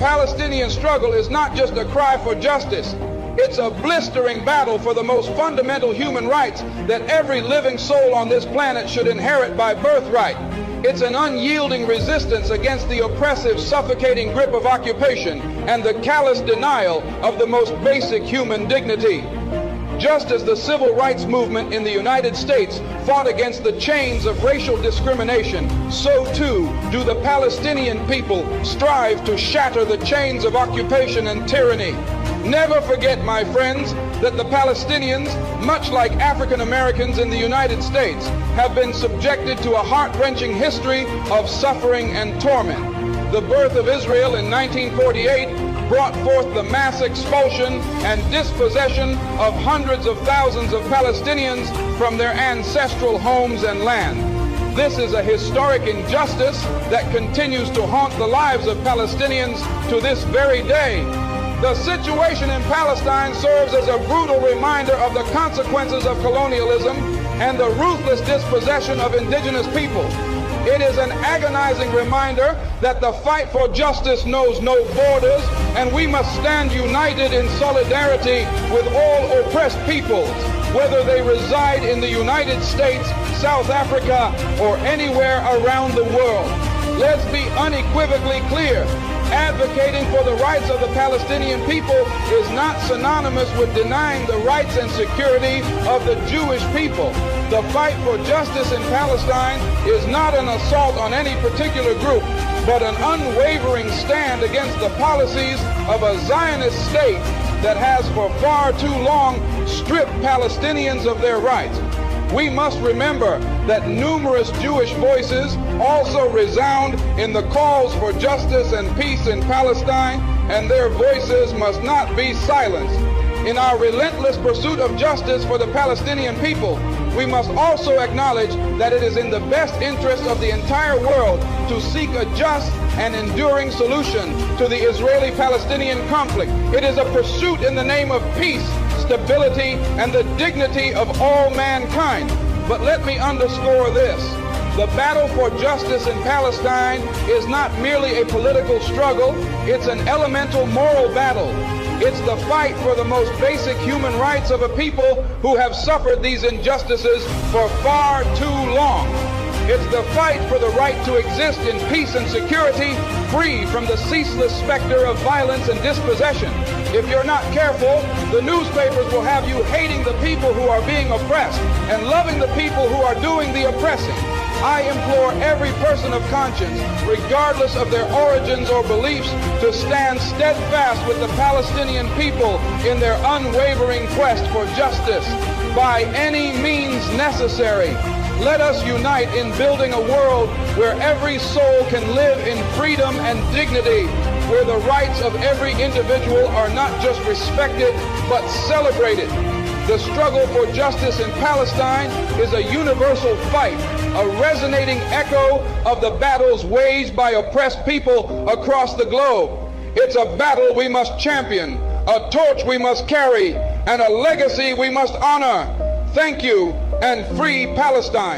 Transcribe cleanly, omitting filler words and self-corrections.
Palestinian struggle is not just a cry for justice. It's a blistering battle for the most fundamental human rights that every living soul on this planet should inherit by birthright. It's an unyielding resistance against the oppressive, suffocating grip of occupation and the callous denial of the most basic human dignity. Just as the civil rights movement in the United States fought against the chains of racial discrimination, so too do the Palestinian people strive to shatter the chains of occupation and tyranny. Never forget, my friends, that the Palestinians, much like African Americans in the United States, have been subjected to a heart-wrenching history of suffering and torment. The birth of Israel in 1948 brought forth the mass expulsion and dispossession of hundreds of thousands of Palestinians from their ancestral homes and land. This is a historic injustice that continues to haunt the lives of Palestinians to this very day. The situation in Palestine serves as a brutal reminder of the consequences of colonialism and the ruthless dispossession of indigenous people. It is an agonizing reminder that the fight for justice knows no borders, and we must stand united in solidarity with all oppressed peoples, whether they reside in the United States, South Africa, or anywhere around the world. Let's be unequivocally clear. Advocating for the rights of the Palestinian people is not synonymous with denying the rights and security of the Jewish people. The fight for justice in Palestine is not an assault on any particular group, but an unwavering stand against the policies of a Zionist state that has for far too long stripped Palestinians of their rights. We must remember that numerous Jewish voices also resound in the calls for justice and peace in Palestine, and their voices must not be silenced. In our relentless pursuit of justice for the Palestinian people, we must also acknowledge that it is in the best interest of the entire world to seek a just and enduring solution to the Israeli-Palestinian conflict. It is a pursuit in the name of peace, stability, and the dignity of all mankind. But let me underscore this. The battle for justice in Palestine is not merely a political struggle, it's an elemental moral battle. It's the fight for the most basic human rights of a people who have suffered these injustices for far too long. It's the fight for the right to exist in peace and security, free from the ceaseless specter of violence and dispossession. If you're not careful, the newspapers will have you hating the people who are being oppressed and loving the people who are doing the oppressing. I implore every person of conscience, regardless of their origins or beliefs, to stand steadfast with the Palestinian people in their unwavering quest for justice by any means necessary. Let us unite in building a world where every soul can live in freedom and dignity, where the rights of every individual are not just respected, but celebrated. The struggle for justice in Palestine is a universal fight, a resonating echo of the battles waged by oppressed people across the globe. It's a battle we must champion, a torch we must carry, and a legacy we must honor. Thank you, and free Palestine.